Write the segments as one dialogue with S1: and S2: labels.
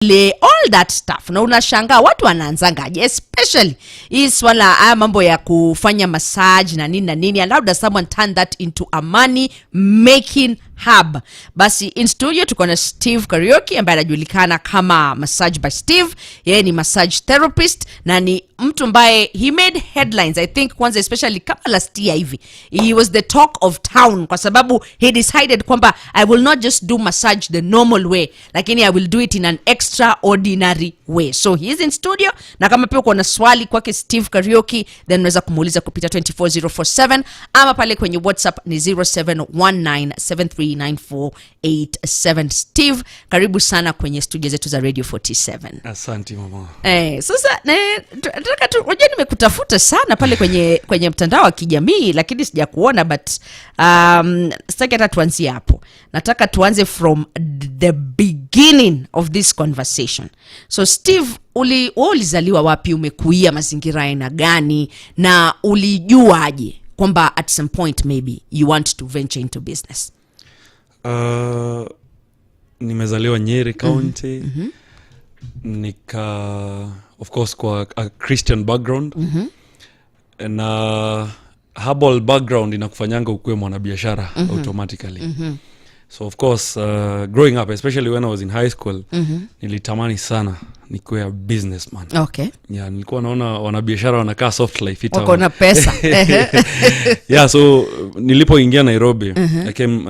S1: all that stuff. Na unashangaa watu wanaanzangaje, especially hii swala mambo ya kufanya massage na nini, and how does someone turn that into a money making hub? Basi in studio tuko na Steve Kariuki ambaye anajulikana kama Massage by Steve. Yeye ni massage therapist na ni mtu ambaye he made headlines, I think kwanza especially kama last year hivi. He was the talk of town kwa sababu he decided kwamba I will not just do massage the normal way, lakini I will do it in an extraordinary way. So he is in studio, na kama pia uko na swali kwake Steve Kariuki, then unaweza kumuuliza kupita 24047 ama pale kwenye WhatsApp ni 0719739487. Steve, karibu sana kwenye studio zetu za Radio 47.
S2: Asante mama.
S1: Sasa nataka tu unajua nimekutafuta sana pale kwenye mtandao wa kijamii lakini sijakuona, but sitaki hata tuanzie hapo. Nataka tuanze from the beginning of this conversation. So Steve, ulizaliwa wapi, umekuia mazingira aina gani, na ulijuaje kwamba at some point maybe you want to venture into business?
S2: Nimezaliwa Nyeri County. Of course kwa a Christian background. Na herbal background inakufanyanga ukue mwanabiashara automatically. So of course growing up, especially when I was in high school, nilitamani sana nikuwe a businessman.
S1: Okay.
S2: Yeah, nilikuwa naona wanabiashara wanakaa soft life ita.
S1: Wako na pesa.
S2: Yeah, so nilipoingia Nairobi, I came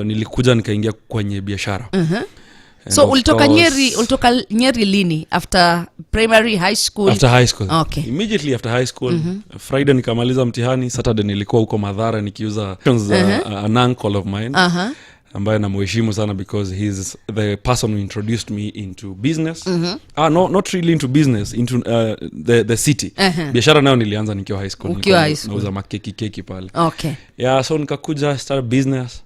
S2: nilikuja nikaingia kwenye biashara.
S1: So ulitoka Nyeri lini? After primary, high school?
S2: After high school.
S1: Okay.
S2: Immediately after high school. Friday nikamaliza mtihani, Saturday nilikuwa huko Madhara nikiuza an uncle of mine. Ambaye namheshimu sana because he's the person who introduced me into business. Not really into business, into the city. Biashara nayo nilianza nikiwa high school. Nauza makeki pale.
S1: Okay.
S2: Yeah, so nikakuja start business.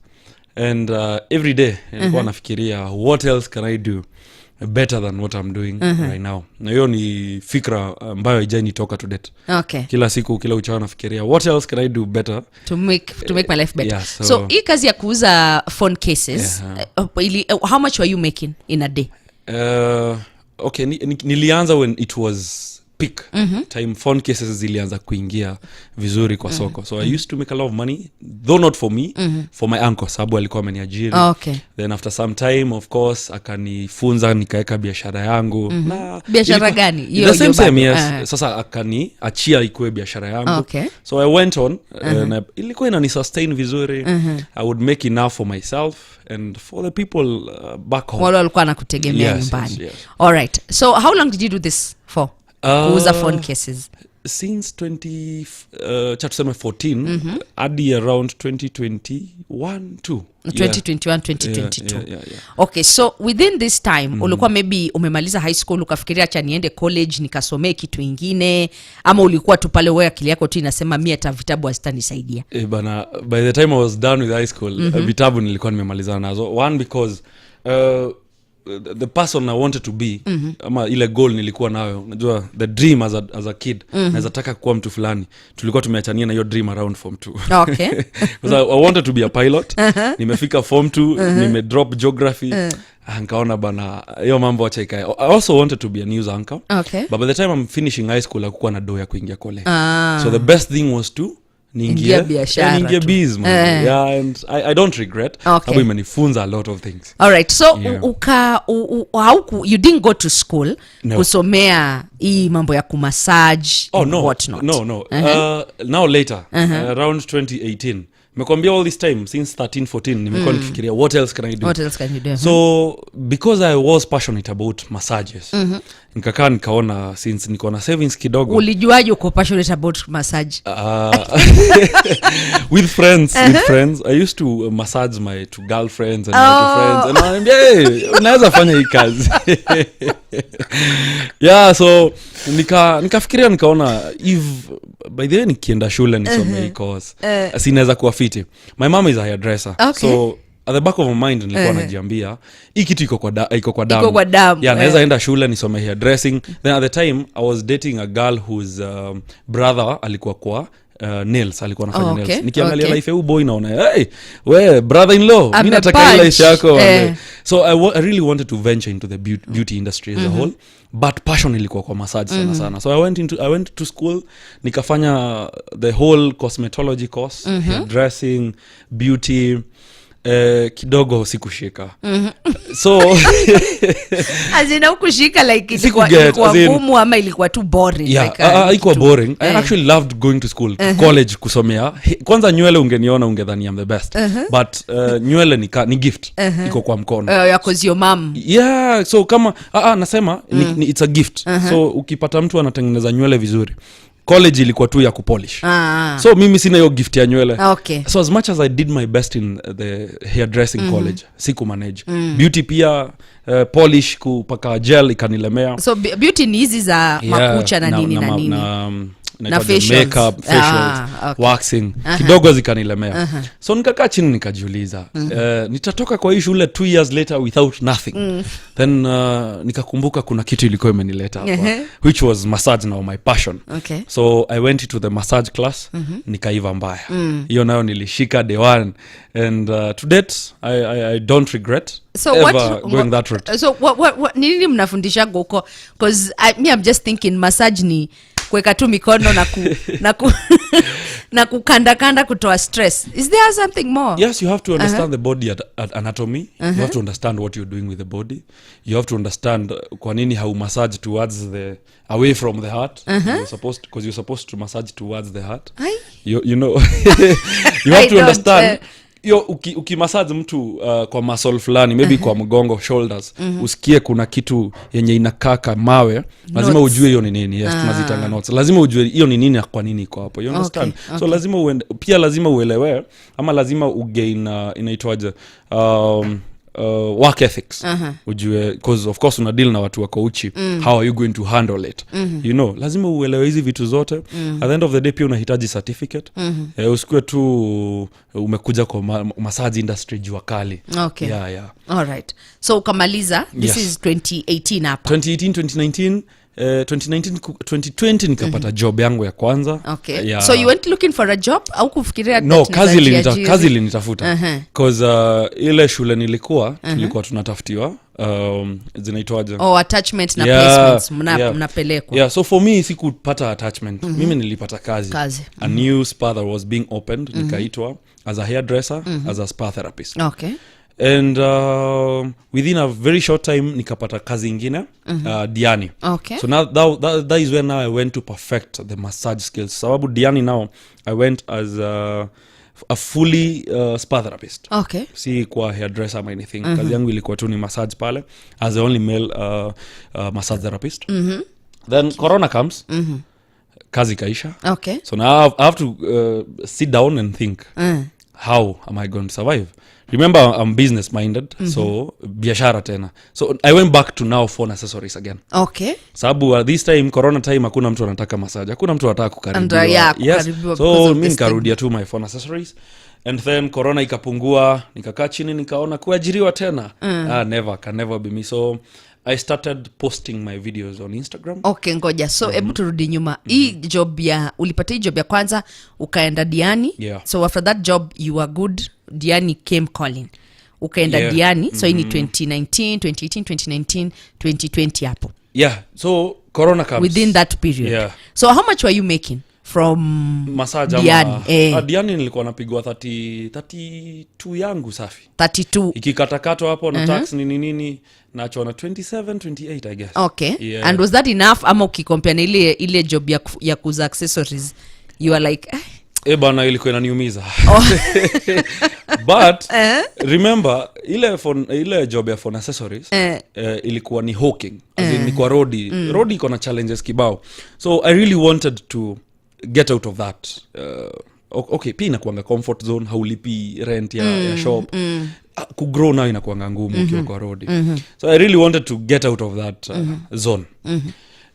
S2: And every day nilikuwa nafikiria what else can I do better than what I'm doing right now. Na hiyo ni fikra ambayo haijanitoka to date.
S1: Okay.
S2: Kila siku kila uchao nafikiria what else can I do better
S1: to make my life better.
S2: Yeah,
S1: so hii kazi ya kuuza phone cases, how much were you making in a day?
S2: Okay, nilianza when it was peak time. Phone cases zilianza kuingia vizuri kwa soko. So I used to make a lot of money, though not for me, for my uncle sababu alikuwa ameniajiri.
S1: Okay.
S2: Then after some time of course akanifunza nikaeka biashara yangu.
S1: Na biashara gani?
S2: The same yes. Sasa akaniachia ikuwe biashara yangu.
S1: Okay.
S2: So I went on na ilikuwa inani sustain vizuri. I would make enough for myself and for the people back home.
S1: Wale walikuwa nakutegemea nyumbani.
S2: Yes.
S1: All right. So how long did you do this for? Kuuza phone cases
S2: since 2014 hadi around 2022. Yeah.
S1: Okay, so within this time ulikuwa maybe umemaliza high school ukafikiria acha niende college nikasomee kitu ingine, ama ulikuwa tu pale wewe akili yako tu inasema mimi hata vitabu hazitanisaidia?
S2: Bana, by the time I was done with high school, vitabu nilikuwa nimemaliza nazo. One, because the person I wanted to be, ama ile goal nilikuwa nayo, unajua the dream as a kid, naweza taka kuwa mtu fulani, tulikuwa tumeachania na hiyo dream around form 2.
S1: Okay.
S2: Because I wanted to be a pilot. Nimefika form 2, nime drop geography. Nikaona bana hiyo mambo acha ikae. I also wanted to be a news anchor.
S1: Okay.
S2: But by the time I'm finishing high school hakukuwa na doa ya kuingia college. So the best thing was to ningia biz man. Yeah, and I don't regret.
S1: Okay.
S2: Imenifunza a lot of things.
S1: All right. So you didn't go to school kusomea hii mambo ya kumassage what not?
S2: No. Now later, around 2018. Mekwambia all this time since 13-14 nimekuwa nikifikiria what else can I do? So because I was passionate about massages, nikaona since niko na savings kidogo.
S1: Ulijuaje uko passionate about massage?
S2: With friends. I used to massage my two girlfriends and my friends, and I'm unaweza fanya hii kazi. Yeah, so nikafikiria nikaona if by the way nikienda shule nisome hii course sinaweza kuwa fiti. My mom is a hairdresser.
S1: Okay.
S2: So at the back of my mind nilikuwa najiambia hii kitu iko kwa damu.
S1: Yeah,
S2: naweza enda shule nisome hairdressing. Then at the time I was dating a girl whose brother alikuwa kwa nails, alikuwa anafanya
S1: okay,
S2: nails. Nikiangalia
S1: okay.
S2: life ya boy naona hey we brother in law mimi nataka life yako. So I really wanted to venture into the beauty industry as a whole, but passion ilikuwa kwa massage sana. So I went to school nikafanya the whole cosmetology course, dressing, beauty. Kidogo sikushika. So
S1: azina ukushika like ilikuwa ngumu ama ilikuwa too boring?
S2: Yeah, like ilikuwa boring. I actually loved going to school, college kusomea. Kwanza nywele ungeniona ungedhani I'm the best. But nywele ni gift. Iko kwa mkono.
S1: Yeah, cause your mom.
S2: Yeah, so kama nasema it's a gift. So ukipata mtu anatengeneza nywele vizuri, college ilikuwa tu ya kupolish. So mimi sina hiyo gift ya nywele.
S1: Okay.
S2: So as much as I did my best in the hairdressing college, siku manage. Beauty pia polish kupaka gel ikanilemea.
S1: So beauty ni hizi za makucha na nini na nini.
S2: Na makeup, facials, okay. Waxing. Kidogo zikanilemea. So nikakaa chini nikajiuliza, nitatoka kwa hii shule 2 years later without nothing. Then nikakumbuka kuna kitu ilikuwa imenileta hapa, which was massage, now my passion.
S1: Okay.
S2: So I went to the massage class, nikaiva mbaya. Hiyo nayo nilishika day one, and to date I don't regret going that route.
S1: So what nini mnafundishaga huko? Because I'm just thinking massage ni kuweka tu mikono na kukanda kutoa stress. Is there something more?
S2: Yes, you have to understand the body at anatomy. You have to understand what you're doing with the body. You have to understand kwa nini how massage towards away from the heart. You're supposed to massage towards the heart. You know you have to understand ukimassage mtu kwa muscle fulani, maybe kwa mgongo, shoulders, usikie kuna kitu yenye inakaka mawe, lazima ujue hiyo ni nini. Yes, tunazitanga notes. Lazima ujue hiyo ni nini, kwa nini iko hapo. You understand? Okay. So lazima uelewe, ama lazima ugain inaitwaje work ethics. Ujue, because of course una deal na watu wako uchi. How are you going to handle it? You know, lazima uelewe hizi vitu zote. At the end of the day pia unahitaji certificate. Usikue tu umekuja kwa massage industry jua kali.
S1: Okay.
S2: Yeah.
S1: All right. So ukamaliza, this is 2018 hapa.
S2: 2018, 2020 nikapata job yangu ya kwanza.
S1: Okay. Yeah. So you went looking for a job au kufikiria?
S2: No, kazi ilinitafuta. Because ile shule nilikuwa tulikuwa tunatafutiwa zinaitwaje?
S1: Attachment na placements mnapelekwa.
S2: Yeah, so for me sikupata attachment. Mimi nilipata kazi. A new spa that was being opened, nikaitwa as a hairdresser, as a spa therapist.
S1: Okay.
S2: And within a very short time nikapata kazi ingine Diani.
S1: Okay.
S2: So now that is when now I went to perfect the massage skills. Sababu Diani now I went as a fully spa therapist.
S1: Okay.
S2: Si kwa hairdresser or anything. Kazi yangu ilikuwa tu ni massage pale as the only male massage therapist. Then corona comes. Kazi kaisha.
S1: Okay.
S2: So now I have to sit down and think, how am I going to survive? Remember, I'm business minded, so biashara tena. So I went back to now phone accessories again.
S1: Okay.
S2: Sababu this time, corona time, hakuna mtu anataka massage, hakuna mtu anataka kukaribiwa.
S1: Yes.
S2: So mimi nikarudia tu my phone accessories. And then corona ikapungua, nikakaa chini nikaona kuajiriwa tena. Can never be me. So I started posting my videos on Instagram.
S1: Okay, ngoja. So hebu turudi nyuma. Hii job ulipata hii job ya kwanza, ukaenda Diani.
S2: Yeah.
S1: So after that job you were good, Diani came calling. Ukaenda Diani. So hii ni 2019, 2018, 2019, 2020 hapo.
S2: Yeah. So corona comes.
S1: Within that period.
S2: Yeah.
S1: So how much were you making from
S2: massage
S1: Diani?
S2: Diani nilikuwa napigwa 32 yangu safi.
S1: 32.
S2: Ikikatakatwa hapo na tax nini nacho na 27, 28 I guess.
S1: Okay.
S2: Yeah.
S1: And was that enough ama ukikompare na ile job ya kuuza accessories you are like
S2: bana ilikuwa inaniumiza. But remember ile job ya phone accessories ilikuwa ni hawking. As in ilikuwa road iko na challenges kibao. So I really wanted to get out of that. Okay, pia inakuanga comfort zone, haulipi rent ya shop. Kugrow now inakuanga ngumu ukiwa kwa road. So I really wanted to get out of that zone.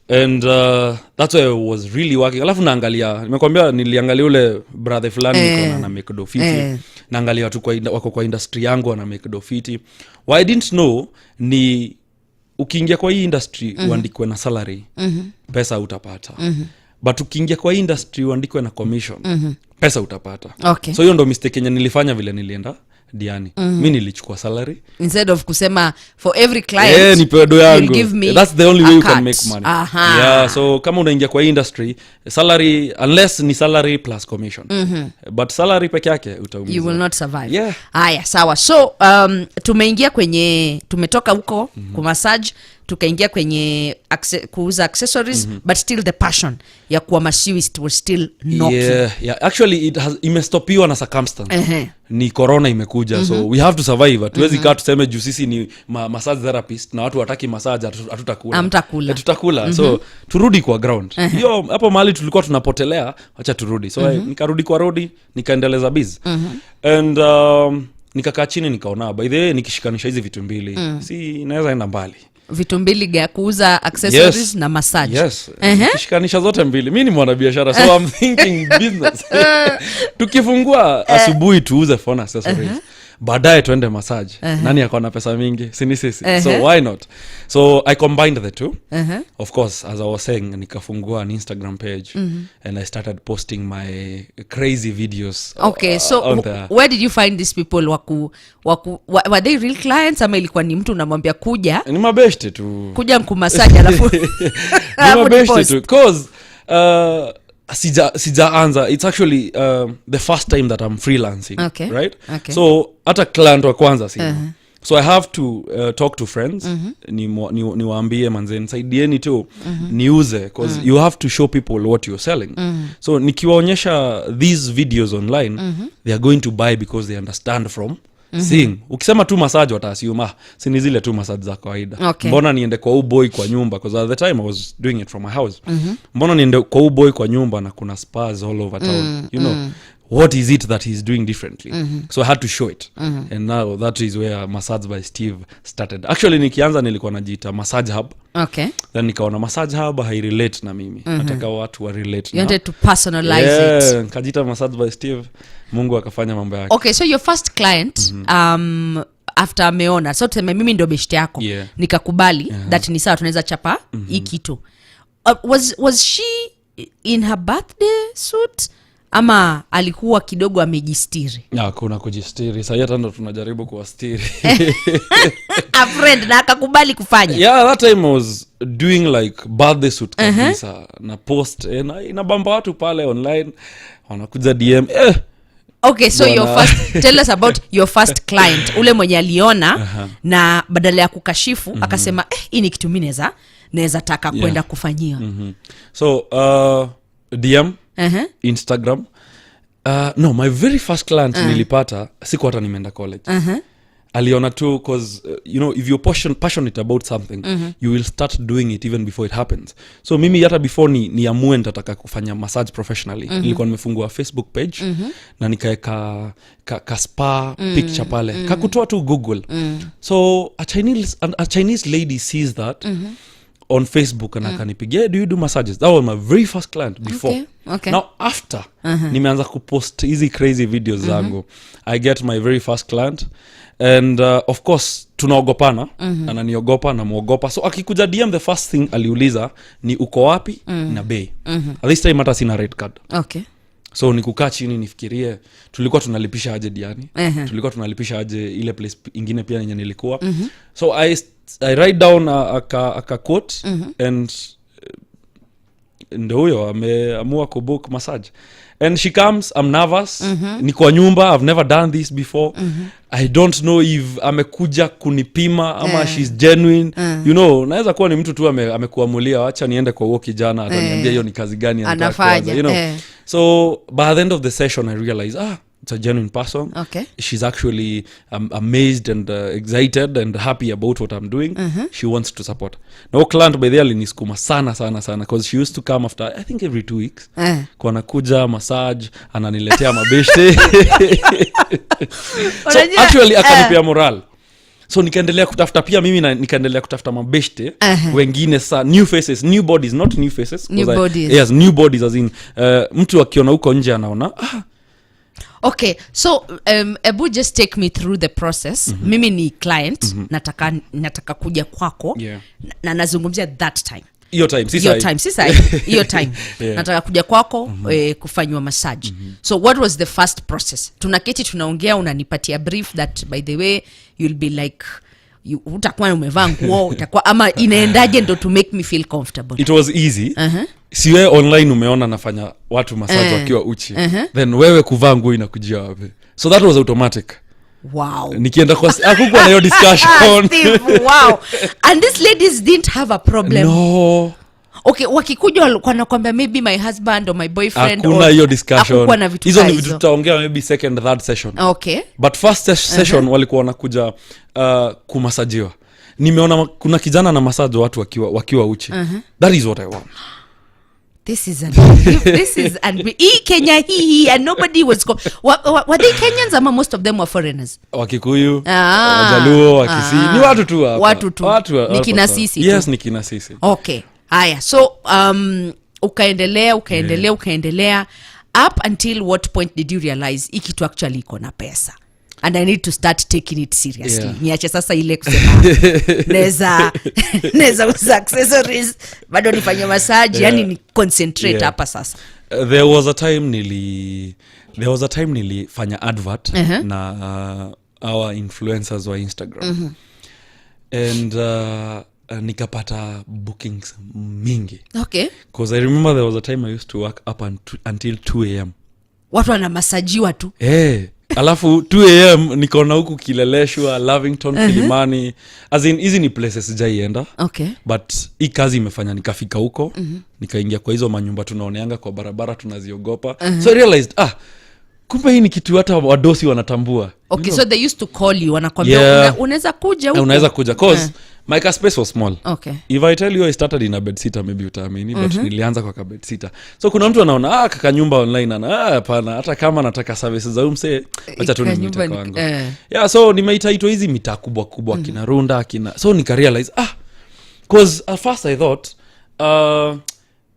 S2: And that's why I was really working. Alafu naangalia, nimekwambia niliangalia ule brother fulani niko na make do fiti. Naangalia watu wako kwa industry yangu na make do fiti. What I didn't know ni ukiingia kwa hii industry uandikwe na salary, pesa utapata. but ukiingia kwa industry uandikwe na commission pesa utapata.
S1: Okay.
S2: So hiyo ndo mistake yenye nilifanya vile nilienda Diani. Mi nilichukua salary
S1: instead of kusema for every client
S2: nipewe do yangu.
S1: give me
S2: That's the only way you can
S1: cut.
S2: make money.
S1: Aha.
S2: Yeah, so kama unaingia kwa industry salary, unless ni salary plus commission, but salary peke yake utaumizwa.
S1: You will not survive.
S2: Yeah.
S1: Haya, sawa. So tumeingia kwenye, tumetoka huko kwa massage, tukaingia kwenye kuuza accessories, but still the passion ya kuwa masseuist was still knocking.
S2: Yeah. Actually imestopiwa na circumstance. Ni corona imekuja, so we have to survive. Hatuwezi kaa tuseme juu sisi ni massage therapist na watu wataki massage hatutakula. Tutakula. So turudi kwa ground. Hiyo hapo mahali tulikuwa tunapotelea, acha turudi. So nikarudi kwa road, nikaendeleza biz. And nikakaa chini nikaona by the way nikishikanisha hizi vitu mbili si inaweza enda mbali.
S1: Vitu mbili kuuza accessories na massage.
S2: Yes. Nikishikanisha zote mbili. Mimi ni mwanabiashara, so I'm thinking business. Tukifungua asubuhi tuuze phone accessories. Baadaye tuende massage. Nani akona pesa mingi? Sini sisi. So why not? So I combined the two. Of course, as I was saying, nikafungua an Instagram page and I started posting my crazy videos.
S1: Okay, so where did you find these people? Were they real clients ama ilikuwa ni mtu unamwambia kuja?
S2: Ni mabeshte tu.
S1: Kuja nkumassage alafu.
S2: Ni mabeshte tu. Cause sijaanza, it's actually the first time that I'm freelancing.
S1: Okay.
S2: Right?
S1: Okay.
S2: So hata client wa kwanza sina. So I have to talk to friends. Niwaambie manze nisaidieni tu niuze, because you have to show people what you're selling. So nikiwaonyesha these videos online, they are going to buy because they understand from seeing. Ukisema tu massage wataassume sini zile tu massage za kawaida.
S1: Okay.
S2: Mbona niende kwa boy kwa nyumba, because at the time I was doing it from my house. Mbona niende kwa boy kwa nyumba na kuna spas all over town, you know. What is it that he's doing differently? So I had to show it. And now that is where Massage by Steve started. Actually nikianza nilikuwa najiita Massage Hub.
S1: Okay.
S2: Then nikaona Massage Hub relate na mimi. Nataka watu wa relate na.
S1: You wanted to personalize it.
S2: Yeah, kajita Massage by Steve. Mungu akafanya mambo yake.
S1: Okay, so your first client after ameona, so tuseme mimi ndio beshte yako.
S2: Yeah.
S1: Nikakubali that ni sawa tunaweza chapa hii kitu. Was she in her birthday suit? Ama alikuwa kidogo amejistiri?
S2: Kuna kujistiri. Sasa hata ndo tunajaribu kuwastiri.
S1: A friend na akakubali kufanya.
S2: Yeah, that time I was doing like birthday suit kabisa. Na post inabamba watu pale online, wanakuja DM.
S1: Okay, so tell us about your first client. Ule mwenye aliona na badala ya kukashifu akasema hii ni kitu mimi naweza taka kwenda kufanyia.
S2: So DM, Instagram. No, my very first client nilipata siku hata nimeenda college. Aliona tu, because you know, if you're passionate about something, you will start doing it even before it happens. So mimi hata before niamue nitataka kufanya massage professionally, nilikuwa nimefungua Facebook page na nikaeka ka spa picture pale, kakutoa tu Google. So a Chinese lady sees that on Facebook and akanipigia, do you do massages? That was my very first client before.
S1: Okay.
S2: Now after nimeanza kupost hizi crazy videos zangu, I get my very first client and of course tunaogopana, ananiogopa na muogopa. So akikuja DM, the first thing aliuliza ni uko wapi na bei. At this time hata sina red card.
S1: Okay.
S2: So nikukaa chini nifikirie tulikuwa tunalipisha aje Diani, tulikuwa tunalipisha aje ile place ingine pia yenye nilikuwa. So I write down a quote and ndio huyo ameamua kubook massage. And she comes, I'm nervous. Ni kwa nyumba, I've never done this before. I don't know if amekuja kunipima ama she's genuine. You know, naweza kuwa ni mtu tu amekuamulia acha niende kwa huo kijana ataniambia hiyo ni kazi gani anafanya, you know. So by the end of the session I realized it's a genuine person.
S1: Okay.
S2: She's actually amazed and excited and happy about what I'm doing. She wants to support. No client by the way aliniskuma sana because she used to come after I think every 2 weeks. Kwa nakuja massage ananiletea mabeshte. So actually akanipea moral. So nikaendelea kutafuta pia mimi na nikaendelea kutafuta mabeshte wengine new faces, new bodies, not new faces.
S1: New bodies.
S2: Yes, new bodies as in mtu akiona huko nje anaona
S1: Okay, so Ebu just take me through the process. Mimi ni client, nataka kuja kwako,
S2: yeah.
S1: na nazungumzia that time.
S2: hiyo time
S1: sisa hiyo time
S2: Yeah.
S1: nataka kuja kwako kufanywa massage. So what was the first process? Tunaketi tunaongea, unanipatia brief that by the way you'll be like utakuwa umevaa nguo utakuwa ama inaendaje ndo to make me feel comfortable?
S2: It was easy. Siwe online umeona nafanya watu massage wakiwa uchi. Then wewe kuvaa nguo inakujia wapi? So that was automatic.
S1: Wow.
S2: Nikienda kwa hakukuwa na hiyo discussion.
S1: Steve, wow. And these ladies didn't have a problem.
S2: No.
S1: Okay, wakikuja walikuwa nakwambia maybe my husband or my boyfriend.
S2: Hakuna hiyo discussion.
S1: Hizo
S2: ni vitu tutaongea maybe second third session.
S1: Okay.
S2: But first session walikuwa wanakuja kumasajiwa. Nimeona kuna kijana na massage watu wakiwa uchi. That is what I want.
S1: This is Kenya and nobody was were they Kenyans ama most of them were foreigners?
S2: Wakikuyu, Wajaluo, Wakisii, ni watu tu hapa.
S1: Watu ni kina sisi.
S2: Yes, ni kina sisi.
S1: Okay. Haya. So ukaendelea up until what point did you realize hiki kitu actually iko na pesa? And I need to start taking it seriously.
S2: Yeah.
S1: Niache sasa ile kusema neza uza accessories bado nifanye massage. Yeah. Yani ni concentrate hapa sasa.
S2: There was a time nilifanya advert na our influencers wa Instagram. And nikapata bookings mingi.
S1: Okay.
S2: Because I remember there was a time I used to work up until 2 a.m.
S1: Watu wana masajiwa tu.
S2: Alafu 2 a.m. nikaona huku Kileleshwa, Lavington, Kilimani. As in hizi ni places sijaienda.
S1: Okay.
S2: But hii kazi imefanya nikafika huko. Nikaingia kwa hizo manyumba tunaoneanga kwa barabara tunaziogopa. So I realized kumbe hii ni kitu hata wadosi wanatambua.
S1: Okay, so they used to call you wanakwambia unaweza kuja huko.
S2: Unaweza kuja cause my space was small.
S1: Okay.
S2: If I tell you I started in a bed sitter maybe utaamini, but nilianza kwa bed sitter. So kuna mtu anaona kaka nyumba online hapana, hata kama nataka services za umse acha tu nimeita kwangu. Yeah, so nimeitaitwa hizi mitaa kubwa kina Runda so nika realize cause at first I thought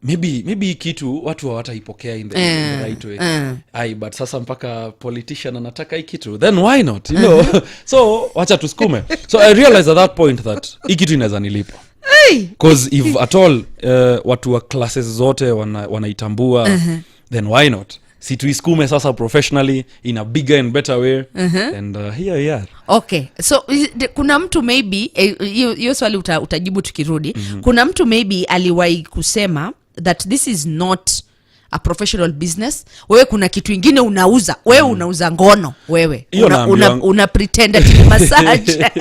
S2: maybe kitu watu hawataipokea in the right way. But sasa mpaka politician anataka hii kitu, then why not, you know? So wacha tusukume. So I realized at that point that hii kitu inaweza nilipa. Cause if at all watu wa classes zote wanaitambua, then why not? Si tuisukume sasa professionally in a bigger and better way. And here we are.
S1: Okay. So kuna mtu maybe hiyo swali utajibu tukirudi. Kuna mtu maybe aliwahi kusema that this is not a professional business. Wewe kuna kitu ingine unauza. Wewe unauza ngono. Wewe una pretend ati massage.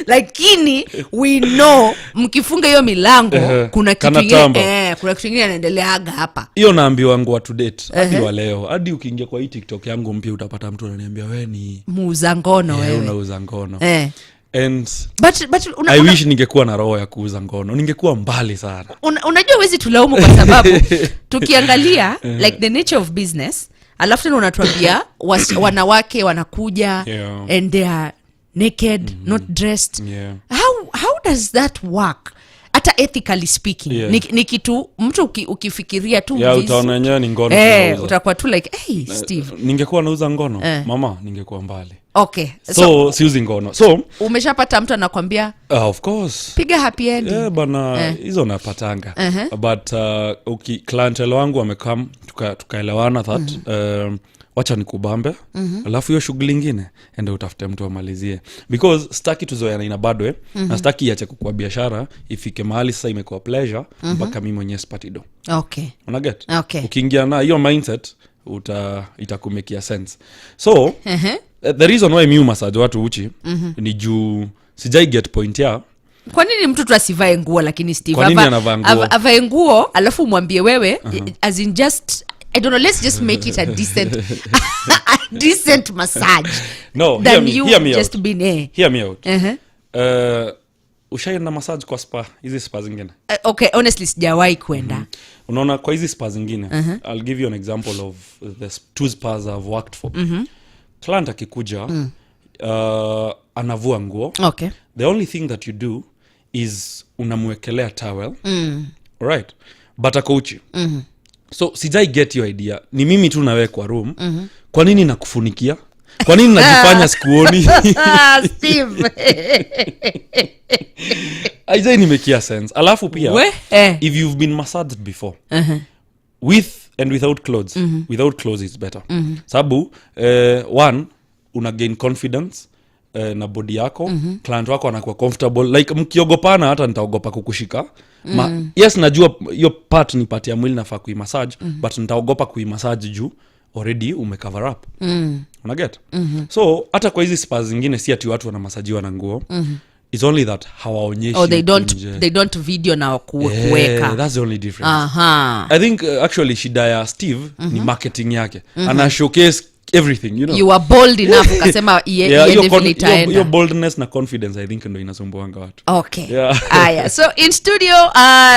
S1: Lakini we know mkifunga hiyo milango kuna kitu ingine kuna kitu ingine inaendeleaga hapa.
S2: Hiyo naambiwa wangu wa to date hadi wa leo. Hadi ukiingia kwa hii TikTok yangu mpya utapata mtu ananiambia wewe ni
S1: muuza ngono. Wewe
S2: unauza ngono. And
S1: but
S2: I wish ningekuwa na roho ya kuuza ngono. Ningekuwa mbali sana.
S1: Unajua wezi tulaumu kwa sababu tukiangalia like the nature of business, alafu tena unatuambia wanawake wanakuja and they are naked, not dressed. How does that work? Hata ethically speaking. Ni kitu mtu ukifikiria tu
S2: utaona yenyewe ni ngono.
S1: Utakuwa tu like Steve
S2: ningekuwa nauza ngono mama ningekuwa mbali.
S1: Okay.
S2: So siuzi ngono. So
S1: umeshapata mtu anakwambia
S2: of course
S1: piga happy ending.
S2: Bana hizo napatanga. But clientele wangu wamekam tukaelewana that wacha nikubambe. Alafu hiyo shughuli nyingine ende utafute mtu amalizie, because staki tuzoeana ina badwe na staki iache kukua biashara ifike mahali sasa imekuwa pleasure mpaka mimi mwenyewe sipati do.
S1: Okay.
S2: Una get?
S1: Okay.
S2: Ukiingia na hiyo mindset itakumekia sense. So the reason why mimi massage watu uchi ni juu sijai get point ya
S1: kwa nini mtu tu asivae nguo lakini Steve avae nguo alafu mwambie wewe as in just I don't know, let's just make it a decent massage.
S2: No,
S1: than
S2: hear me
S1: just
S2: out.
S1: Been
S2: Hear me out. Ushaenda massage kwa spa, hizi spa zingine?
S1: Okay, honestly sijawahi kwenda.
S2: Unaona kwa hizi spa zingine, I'll give you an example of the 2 spas I've worked for. Client akikuja, anavua nguo.
S1: Okay.
S2: The only thing that you do is unamwekelea towel. Right? But ako uchi. So sijai get your idea. Ni mimi tu nawe kwa room. Kwa nini nakufunikia? kwa nini najifanya sikuoni?
S1: Steve.
S2: Aijai nimekia sense. Alafu pia if you've been massaged before with and without clothes, without clothes is better. Sababu one, una gain confidence na body yako, client wako anakuwa comfortable. Like mkiogopana hata nitaogopa kukushika. Yes, najua hiyo part ni part ya mwili nafaa kuimassage, but nitaogopa kuimassage juu already umecover up. Unaget? So hata kwa hizi spas zingine si ati watu wanamasajiwa na nguo. It's only that hawaonyeshi.
S1: They don't video na kuweka.
S2: That's the only difference. I think actually shida ya Steve ni marketing yake. Ana showcase everything, you know.
S1: You are bold enough ukasema
S2: your boldness na confidence I think ndo inasumbuanga watu.
S1: Okay. Aya. So in studio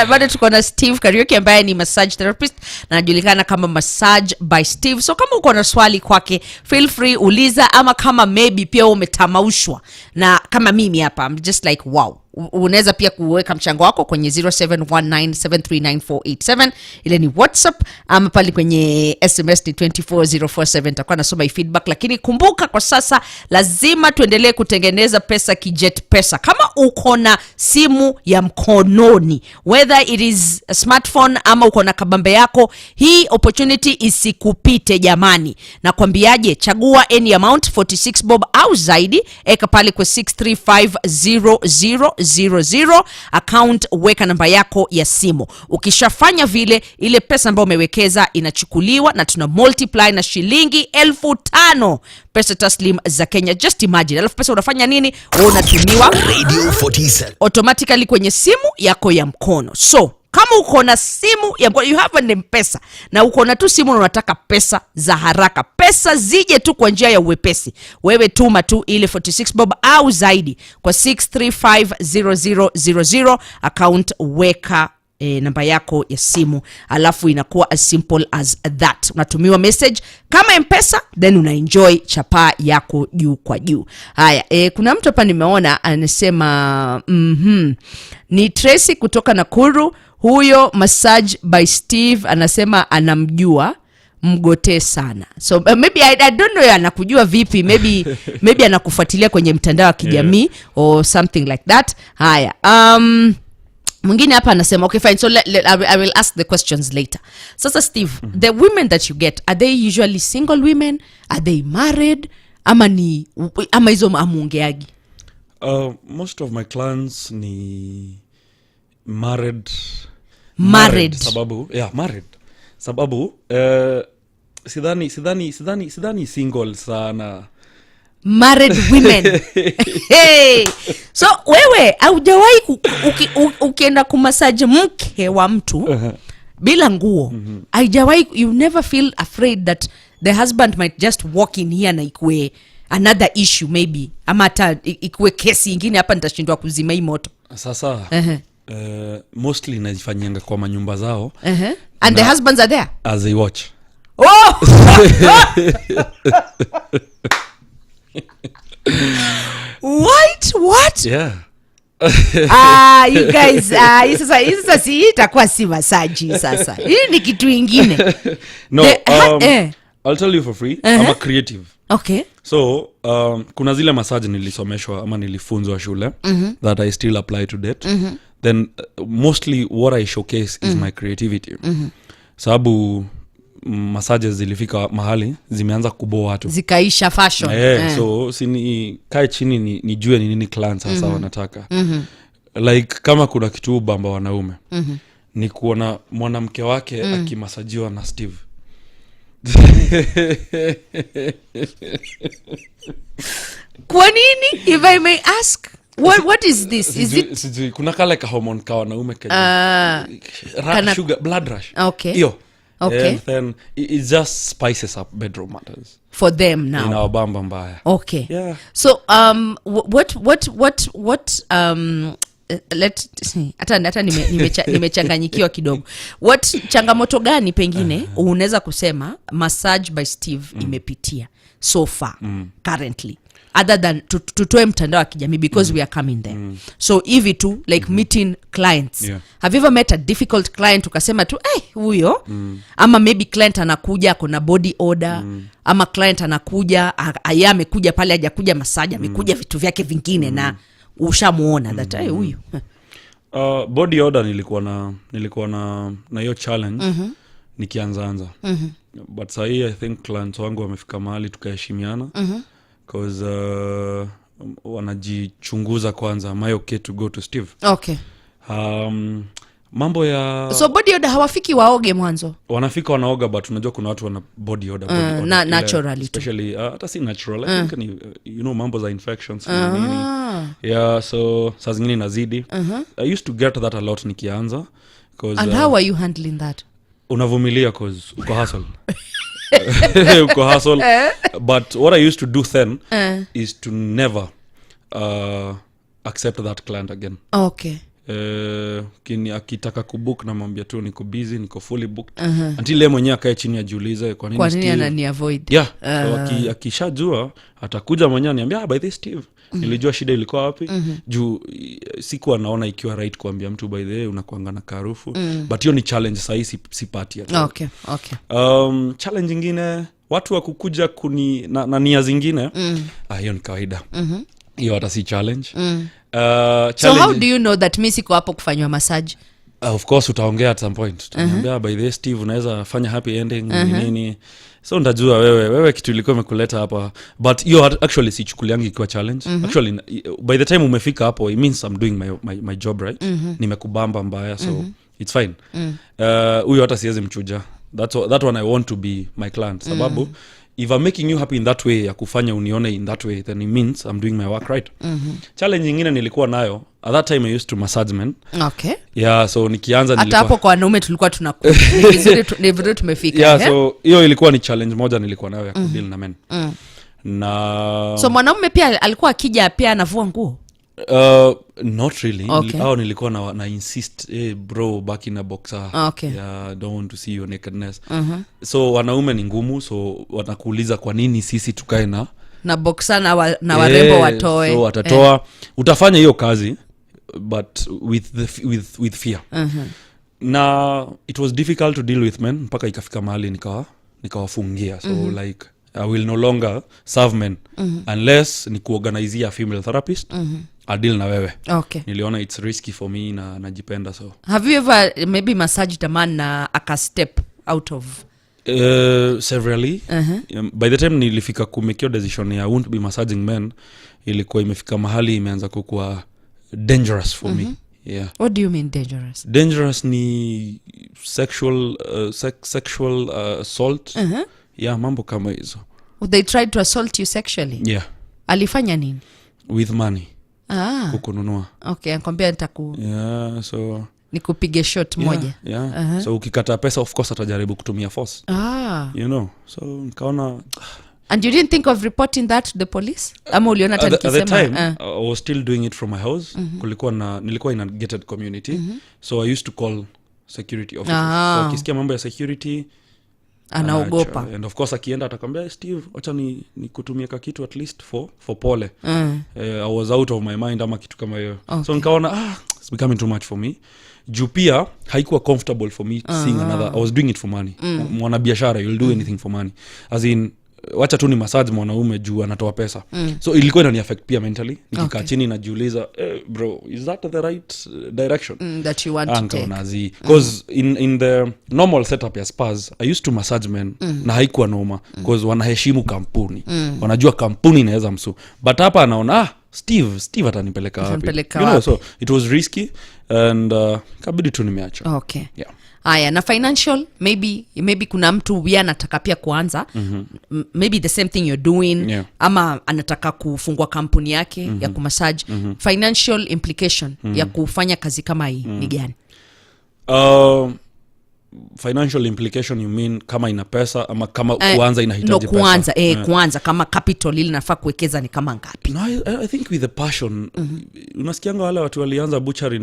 S1: bado tuko na Steve Kariuki ambaye ni massage therapist na anajulikana kama Massage by Steve. So kama uko na swali kwake, feel free uliza, ama kama maybe pia umetamaushwa na kama mimi hapa, I'm just like wow. Unaweza pia kuweka mchango wako kwenye 0719739487, ile ni WhatsApp, ama pale kwenye SMS ni 24047. Takuwa nasoma feedback, lakini kumbuka kwa sasa lazima tuendelee kutengeneza pesa kijet pesa. Kama uko na simu ya mkononi, whether it is a smartphone ama uko na kabambe yako, hii opportunity isikupite jamani. Nakwambiaje, chagua any amount 46 bob au zaidi, eka pale kwa 635000 account, weka namba yako ya simu. Ukishafanya vile, ile pesa ambayo umewekeza inachukuliwa na tuna multiply na shilingi 5,000 pesa taslim za Kenya. Just imagine. Alafu pesa unafanya nini? Unatumiwa Radio 47 automatically kwenye simu yako ya mkono. So kama uko na simu ya mkono, you have an M-Pesa, na uko na tu simu na unataka pesa za haraka, pesa zije tu kwa njia ya uwepesi, wewe tuma tu ile 46 bob au zaidi kwa 635000 account, weka namba yako ya simu, alafu inakuwa as simple as that. Unatumiwa message kama M-Pesa, then una enjoy chapa yako juu kwa juu. Haya, kuna mtu hapa nimeona anasema ni Tracy kutoka Nakuru. Huyo Massage by Steve anasema anamjua, mgote sana. So maybe I don't know anakujua vipi, maybe anakufuatilia kwenye mtandao wa kijamii or something like that. Haya, mwingine hapa anasema okay fine, so I will ask the questions later. Sasa Steve, the women that you get, are they usually single women? Are they married? Ama hizo amuongeagi?
S2: Most of my clients ni married. Sababu married. Sababu sidhani single sana.
S1: Married women. Hey. So wewe haujawahi ukienda kumassage mke wa mtu bila nguo, haijawahi, you never feel afraid that the husband might just walk in here na ikue another issue maybe, ama hata ikue kesi nyingine hapa nitashindwa kuzima hii moto?
S2: Sasa mostly najifanyanga kwa manyumba zao.
S1: And the husbands are there
S2: as they watch.
S1: What?
S2: Yeah.
S1: You guys, sasa si itakuwa si massage sasa. Hii ni kitu ingine.
S2: No, I'll tell you for free. I'm a creative.
S1: Okay.
S2: So, kuna zile massage nilisomeshwa ama nilifunzwa shule that I still apply to date. Then mostly what I showcase is my creativity. Sababu massages zilifika mahali zimeanza kuboa watu, zikaisha fashion. So sini kae chini nijue ni nini clients sasa wanataka. Like kama kuna kitu bamba wanaume ni kuona mwanamke wake akimasajiwa na Steve.
S1: Kwa nini, if I may ask? What is this? Is it
S2: kuna kale ka hormone ka wanaume sugar blood rush?
S1: Okay.
S2: Iyo.
S1: Okay.
S2: And then it just spices up bedroom matters
S1: for them now.
S2: In our bamba mbaya.
S1: Okay.
S2: Yeah.
S1: So what let hata nimechanganyikiwa kidogo. What changamoto gani pengine unaweza kusema Massage by Steve imepitia so far currently? other than tutoe mtandao wa kijamii because we are coming there. So hivi tu like meeting clients. Have you ever met a difficult client ukasema tu huyo ama maybe client anakuja kuna body order ama client anakuja aya amekuja pale hajakuja massage amekuja vitu vyake vingine na ushamuona that huyu
S2: body order nilikuwa na hiyo challenge nikianza but sahi I think clients wangu wamefika mahali tukaheshimiana because wanajichunguza kwanza, am I okay to go to Steve?
S1: Okay.
S2: Mambo ya
S1: so body odor hawafiki waoge mwanzo,
S2: wanafika wanaoga, but unajua kuna watu wana body odor,
S1: naturally
S2: especially hata si natural I think ni, mambo za infections nini. Yeah, so saa zingine inazidi. I used to get that a lot nikianza,
S1: and how are you handling that?
S2: Unavumilia cause uko hustle. Uko hustle. But what I used to do then is to never accept that client again.
S1: Okay.
S2: Akitaka kubook na mwambia tu niko busy, niko fully booked until yeye mwenyewe akae chini ajiulize kwa nini
S1: anani avoid.
S2: Yeah. So akishajua atakuja mwenyewe aniambia by this Steve nilijua shida ilikuwa wapi. Juu siku anaona ikiwa right kuambia mtu by the way unakuanga na karufu. But hiyo ni challenge sasa sipati hata.
S1: Okay.
S2: Challenge nyingine watu wakukuja na nia zingine hiyo ni kawaida. Hiyo hata si challenge.
S1: So how do you know that mimi siko hapo kufanywa massage?
S2: Of course utaongea at some point. Utaambia by the Steve unaweza fanya happy ending nini. So ndajua wewe kitu ilikuwa imekuleta hapa, but hiyo actually sichukuliangi ikiwa challenge. Actually by the time umefika hapo it means I'm doing my job right. Nimekubamba mbaya so it's fine. Huyo hata siwezi mchuja. That one I want to be my client sababu if I'm making you happy in that way ya kufanya unione in that way then it means I'm doing my work right. Challenge nyingine nilikuwa nayo at that time I used to massage men.
S1: Okay.
S2: Yeah, so nikianza
S1: hata hapo kwa wanaume tulikuwa tunakuja ni vizuri tumefika.
S2: Yeah, so hiyo ilikuwa ni challenge moja nilikuwa nayo ya kudeal na men. Na
S1: so mwanaume pia alikuwa akija pia anavua nguo?
S2: Not really.
S1: Okay.
S2: Nilikuwa na insist bro back in a boxer.
S1: Okay.
S2: Yeah, don't want to see your nakedness. So wanaume ni ngumu, so wanakuuliza kwa nini sisi tukae na boxer
S1: na warembo watoe.
S2: So watatoa utafanya hiyo kazi but with fear. Na it was difficult to deal with men mpaka ikafika mahali nikawafungia. So like I will no longer serve men unless ni kuorganizea female therapist. I'll deal na wewe.
S1: Okay.
S2: Niliona it's risky for me na najipenda so.
S1: Have you ever maybe massaged a man na aka step out of?
S2: Severally. By the time nilifika kumekio decision ya won't be massaging men, ilikuwa imefika mahali imeanza kukuwa dangerous for me. Yeah.
S1: What do you mean dangerous?
S2: Dangerous ni sexual assault. Yeah, mambo kama hizo.
S1: They tried to assault you sexually?
S2: Yeah.
S1: Alifanya nini?
S2: With money.
S1: Kukununua. Okay, nakwambia nitaku.
S2: Yeah, so
S1: nikupige shot moja.
S2: Yeah. So ukikata pesa of course atajaribu kutumia force. You know. So nikaona.
S1: And you didn't think of reporting that to the police? Ama uliona hata nikisema?
S2: At the time I was still doing it from my house. Nilikuwa in a gated community. So I used to call security officers. So akisikia mambo ya security
S1: anaogopa.
S2: And of course akienda atakwambia Steve acha ni kutumia kitu at least for pole. I was out of my mind ama kitu kama hiyo. Okay. So nikaona it's becoming too much for me. Juu pia haikuwa comfortable for me seeing another. I was doing it for money. Mwana biashara, you'll do anything for money. As in wacha tu ni massage mwanaume juu anatoa pesa. So ilikuwa inani affect pia mentally. Nikikaa chini najiuliza bro, is that the right direction
S1: that you want to take?
S2: Because in the normal setup ya spas I used to massage men na haikuwa noma because wanaheshimu kampuni. Wanajua kampuni inaweza msu. But hapa anaona Steve atanipeleka wapi? You know, so it was risky and kabidi tu nimeacha.
S1: Okay.
S2: Yeah.
S1: Aya, na financial maybe kuna mtu wia anataka pia kuanza maybe the same thing you're doing ama anataka kufungua kampuni yake ya kumassage. Financial implication ya kufanya kazi kama hii ni gani?
S2: Financial implication you mean kama ina pesa ama kama kuanza inahitaji pesa?
S1: Kuanza kama capital ili nafaa kuwekeza ni kama ngapi?
S2: No, I think with the passion. Unasikianga wale watu walianza butchery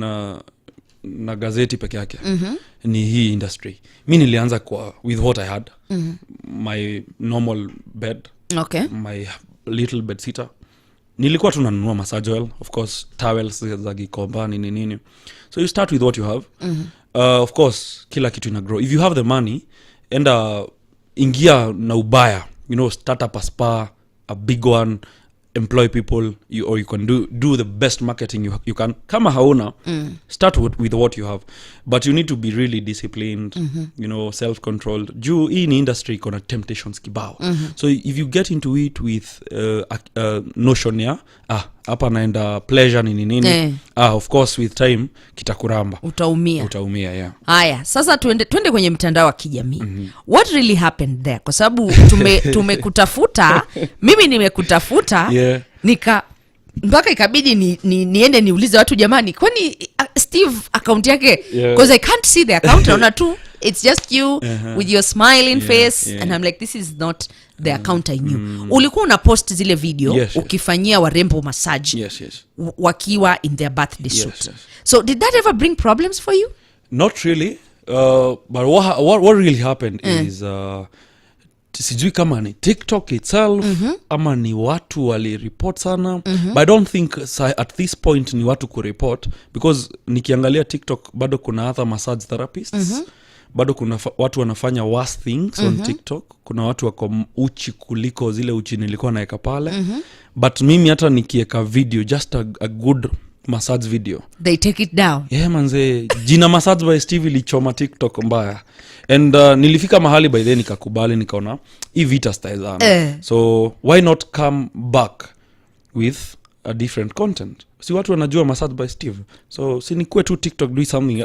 S2: na gazeti peke yake. Ni hii industry. Mi nilianza with what I had. My normal bed.
S1: Okay.
S2: My little bed sitter. nilikuwa tunanunua massage oil, of course towels za Gikomba nini. So you start with what you have. Of course kila kitu ina grow. If you have the money, enda ingia na ubaya, start up a spa, a big one, employ people, or you can do the best marketing you can. Kama hauna, start with what you have, but you need to be really disciplined, self-controlled. Juu hii ni industry iko temptations kibao. So if you get into it with notion ya hapa naenda pleasure nini of course with time kitakuramba, utaumia yeah.
S1: Haya, sasa tuende kwenye mtandao wa kijamii. What really happened there? Kwa sababu tumekutafuta mimi nimekutafuta,
S2: yeah.
S1: Mpaka ikabidi niende niulize watu, jamani, kwani Steve account yake, because I can't see the account, naona tu it's just you with your smiling face, and I'm like, this is not the account I knew. Ulikuwa una post zile video ukifanyia warembo massage wakiwa in their birthday suit. So did that ever bring problems for you?
S2: Not really, but what really happened is sijui kama ni TikTok itself ama ni watu wali report sana, but I don't think at this point ni watu kureport, because nikiangalia TikTok bado kuna other massage therapists, bado kuna watu wanafanya worse things on TikTok. Kuna watu wako uchi kuliko zile uchi nilikuwa naeka pale, but mimi hata nikieka video, just a good massage video,
S1: they take it down.
S2: Yeah manze, jina massage by Steve ilichoma TikTok mbaya, and nilifika mahali by then nikakubali, nikaona hii vita style sana. So why not come back with a different content? Si watu wanajua massage by Steve, so si nikue tu TikTok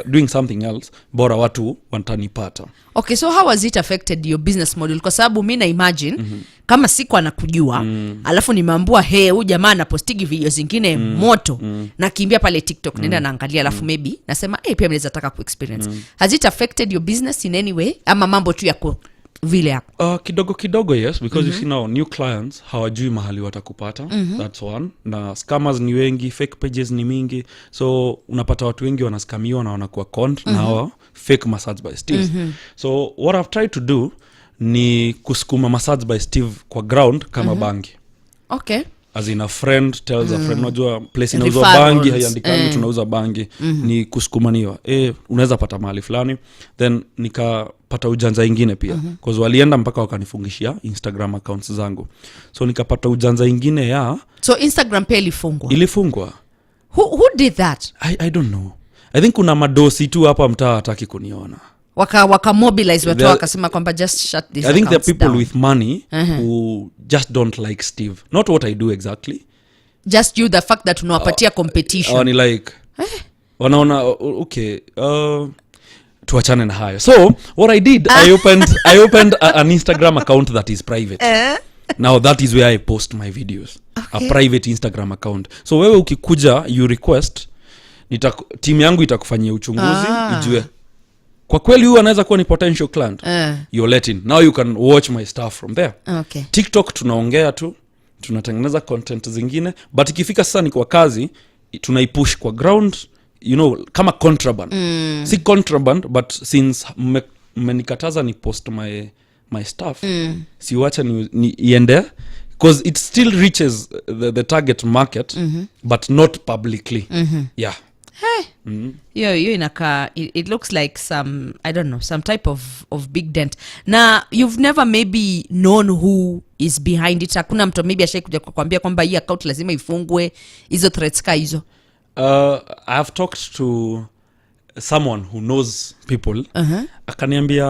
S2: doing something else, bora watu wantanipata.
S1: Okay, so how has it affected your business model? Kwa sababu mimi na imagine kama siku anakujua, alafu nimeambua huyu jamaa anapostigi video zingine moto, na kimbia pale TikTok nenda naangalia, alafu maybe nasema pia mimi naweza taka ku-experience. Has it affected your business in any way, ama mambo tu yako vile yako?
S2: Kidogo yes, because you see now new clients hawajui mahali watakupata. That's one. Na scammers ni wengi, fake pages ni mingi, so unapata watu wengi wanaskamiwa na wanakuwa conned na hawa fake massage by Steve. So what I've tried to do ni kusukuma massage by Steve kwa ground kama bangi.
S1: Okay.
S2: As in a friend tells a friend, unajua place inauzwa bangi haiandikani tunauza bangi, ni kusukumaniwa. Unaweza pata mahali fulani, then nikapata ujanja ingine pia, because walienda mpaka wakanifungishia Instagram accounts zangu. So nikapata ujanja ingine ya,
S1: so Instagram pia ilifungwa. Who did that?
S2: I don't know. I think kuna madosi tu hapa mtaa hataki kuniona.
S1: Waka mobilize watu wakasema kwamba just shut this.
S2: I think there are people down with money who just don't like Steve. Not what I do exactly.
S1: Just you, the fact that unawapatia competition.
S2: Wani like, wanaona, okay, tuachane na hayo. So, what I did, I opened an Instagram account that is private. Now that is where I post my videos. Okay. A private Instagram account. So, wewe ukikuja, you request, team yangu itakufanyia uchunguzi, ijue kwa kweli huyu anaweza kuwa ni potential client. You're let in. Now you can watch my stuff from there.
S1: Okay.
S2: TikTok tunaongea tu, tunatengeneza content zingine, but ikifika sasa ni kwa kazi, tunaipush kwa ground, kama contraband. Si contraband, but since mmenikataza ni post my stuff, siwacha ni iende, because it still reaches the target market, but not publicly. Yeah.
S1: Yo inaka, it looks like some, I don't know, some type of big dent. Na you've never maybe known who is behind it? Hakuna mtu maybe ashaikuja kukwambia kwamba hii account lazima ifungwe, hizo threats ka hizo?
S2: I have talked to someone who knows people. Akaniambia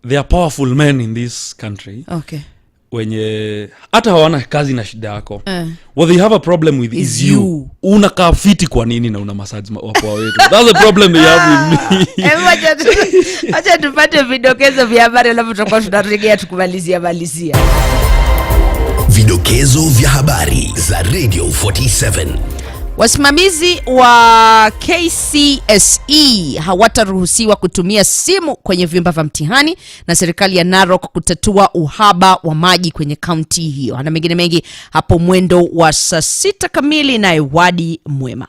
S2: there are powerful men in this country.
S1: Okay.
S2: Wenye hata hawana kazi na shida yako. What they have a problem with is you. Unakaa fiti kwa nini na una massage wapo wetu? That's the problem they have with me.
S1: Acha tupate vidokezo vya habari, alafu tutakuwa tunarejea tukumalizia.
S3: Vidokezo vya habari za Radio 47.
S1: Wasimamizi wa KCSE hawataruhusiwa kutumia simu kwenye vyumba vya mtihani, na serikali ya Narok kutatua uhaba wa maji kwenye kaunti hiyo. Na mengine mengi hapo mwendo wa saa 6 kamili na Wadi Mwema.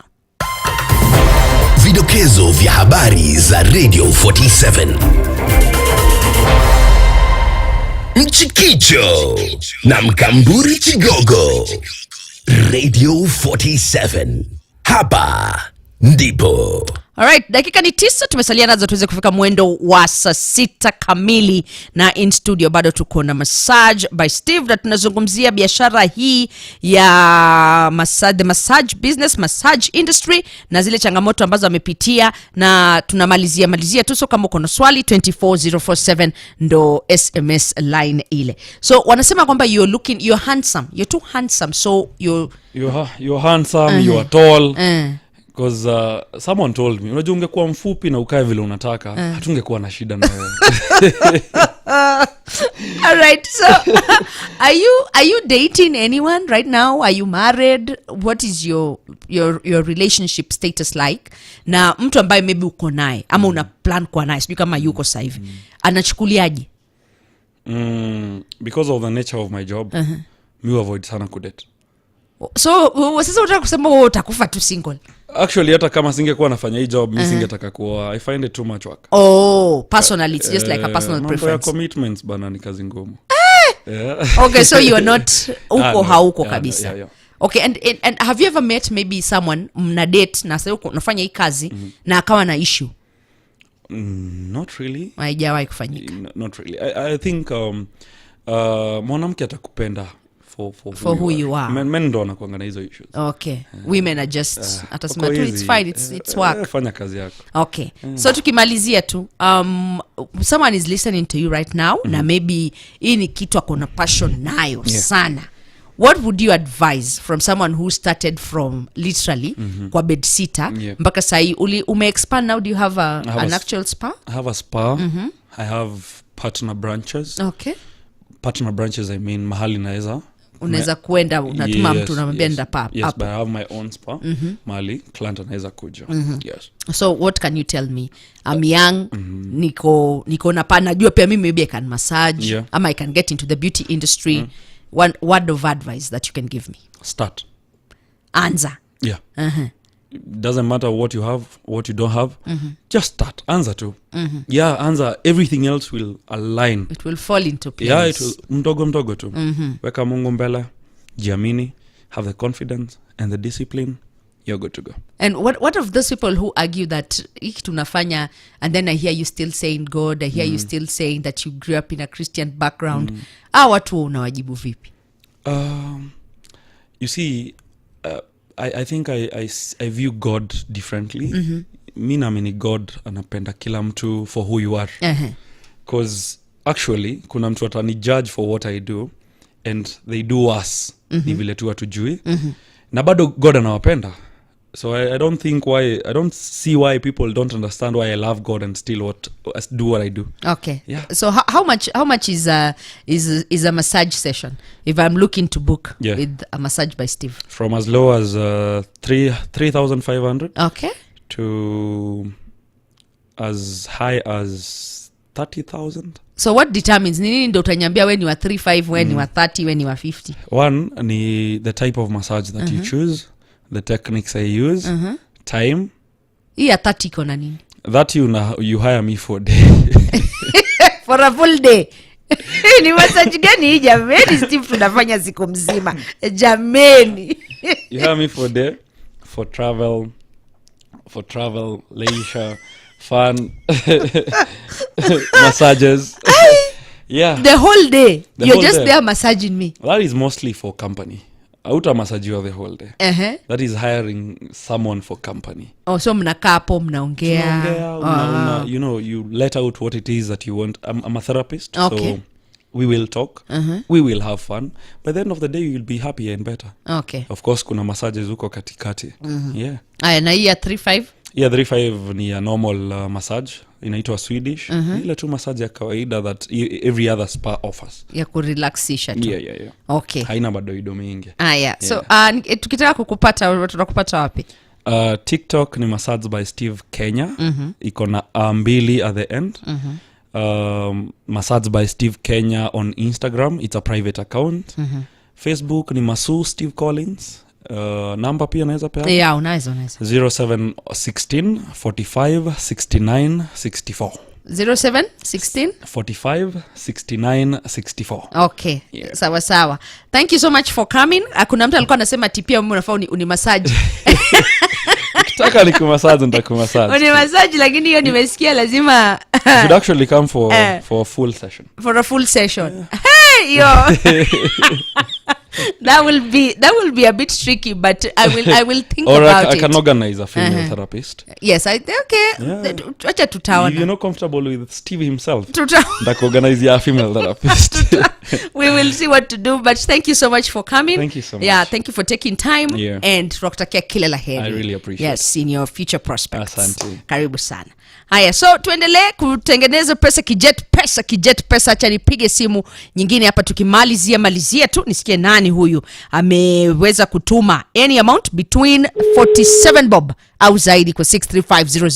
S3: Vidokezo vya habari za Radio 47. Mchikicho na Mkamburi Chigogo. Radio 47. Hapa ndipo.
S1: Alright, dakika ni 9 tumesalia nazo tuweze kufika mwendo wa saa 6 kamili, na in studio bado tuko na Massage by Steve, na tunazungumzia biashara hii ya the massage business, massage industry, na zile changamoto ambazo amepitia, na tunamalizia tu. So kama uko na swali 24047 ndo SMS line ile. So wanasema kwamba you're handsome, you're too handsome, so
S2: you're handsome, you are tall. Because someone told me, unajua ungekuwa mfupi na ukae vile unataka, hatungekuwa na shida na wewe.
S1: All right, so are you dating anyone right now? Are you married? What is your relationship status like? Na mtu ambaye maybe uko naye ama una plan kwa naye, sijui kama yuko sasa hivi, anachukuliaje?
S2: Because of the nature of my job, me avoid sana kudate.
S1: So sasa unataka kusema wewe utakufa tu single?
S2: Actually hata kama singekuwa nafanya hii job, mimi singetaka kuwa. I find it too much work.
S1: Oh, personally it's just like a personal preference.
S2: Ya commitments bana ni kazi ngumu.
S1: Okay, so you are not uko hauko kabisa.
S2: Yeah.
S1: Okay, and have you ever met maybe someone mna date na sasa uko unafanya hii kazi na akawa na issue?
S2: Not really.
S1: Haijawahi kufanyika.
S2: Not really. I think mwanamke atakupenda for who you are. Men ndo wanakuanga na hizo issues.
S1: Okay. Women are just atasema tu it's fine, it's work.
S2: Fanya kazi yako.
S1: Okay. So tukimalizia tu, someone is listening to you right now, na maybe hii ni kitu akona passion nayo sana. What would you advise from someone who started from literally kwa bed sitter mpaka sahi ume-expand now? Do you have an actual spa?
S2: I have a spa. I have partner branches.
S1: Okay.
S2: Partner branches, I mean mahali naweza
S1: unaweza kuenda unatuma mtu unamwambia nenda pa.
S2: Yes, but I have my own spa. Mahali client anaweza kuja. Yes.
S1: So what can you tell me? I'm young, niko na pa, najua pia mimi maybe I can massage, ama I can get into the beauty industry. One word of advice that you can give me?
S2: Start.
S1: Anza.
S2: Yeah. It doesn't matter what you have, what you don't have. Just start. Anza tu. Yeah, anza. Everything else will align.
S1: It will fall into place.
S2: Yeah, it will. Mdogo tu. Weka Mungu mbele, jiamini, have the confidence and the discipline. You're good to go.
S1: And what of those people who argue that hiki tunafanya, and then I hear you still saying God, I hear you still saying that you grew up in a Christian background. Watu unawajibu vipi?
S2: You see, I think I view God differently. Mi naamini God anapenda kila mtu for who you are. Because actually kuna mtu atani judge for what I do and they do worse. Ni vile tu hatujui. Na bado God anawapenda. So I don't see why people don't understand why I love God and still do what I do.
S1: Okay.
S2: Yeah.
S1: So how much is a massage session if I'm looking to book with a Massage by Steve?
S2: From as low as 3,500.
S1: Okay.
S2: To as high as 30,000.
S1: So what determines nini ndo utanyambia we ni wa 35, we ni wa 30, we ni wa 50?
S2: One ni the type of massage that you choose, the techniques I use, time.
S1: Hii ya 30 iko na nini?
S2: That you hire me for a day.
S1: For a full day. Ni massage gani hii jameni? Steve tunafanya siku mzima. Jameni.
S2: You hire me for a day, for travel, leisure, fun, massages. Yeah.
S1: The whole day. You're
S2: whole
S1: just
S2: day.
S1: There massaging me.
S2: That is mostly for company. Auta massage you the whole day. That is hiring someone for company.
S1: Oh, so mnakaa hapo mnaongea.
S2: You let out what it is that you want. I'm a therapist.
S1: Okay.
S2: So we will talk. We will have fun. By the end of the day, you will be happier and better.
S1: Okay.
S2: Of course, kuna massages huko katikati. Yeah.
S1: Aya, na hii ya 35?
S2: Yeah, 35 ni a normal massage. Inaitwa Swedish. Ile tu massage ya kawaida that every other spa offers.
S1: Ya kurelaxisha tu.
S2: Yeah.
S1: Okay.
S2: Haina madoido mengi.
S1: Yeah. So, tukitaka kukupata, tunakupata wapi?
S2: TikTok ni Massage by Steve Kenya. Iko na 2 at the end. Massage by Steve Kenya on Instagram. It's a private account. Facebook ni Masu Steve Collins. Namba pia naweza pia?
S1: Yeah, unaweza.
S2: 0716 45 69 64.
S1: 0716
S2: 45 69 64.
S1: Okay.
S2: Yeah.
S1: Sawa sawa. Thank you so much for coming. Kuna mtu alikuwa anasema tipia mimi unafaa unimassage.
S2: Kitaka nikumassage nitakumassage.
S1: Unimassage lakini hiyo nimesikia lazima
S2: You should actually come for a full session.
S1: For a full session. Hey yo. That will be a bit tricky, but I will think
S2: or
S1: about
S2: I
S1: it.
S2: can organize a female therapist.
S1: Yes, okay. Acha tutaona.
S2: If you're not comfortable with Steve himself, like organize a female therapist.
S1: We will see what to do, but thank you so much for coming.
S2: Thank you so much.
S1: Yeah, thank you for taking time.
S2: Yeah.
S1: And tunakutakia kila la heri.
S2: I really appreciate
S1: Yes, in your future prospects.
S2: Asante.
S1: Karibu sana. Haya, so tuendelee kutengeneza pesa kijet pesa. Acha nipige simu nyingine hapa tukimalizia tu nisikie nani huyu ameweza kutuma any amount between 47 bob au zaidi kwa 63500.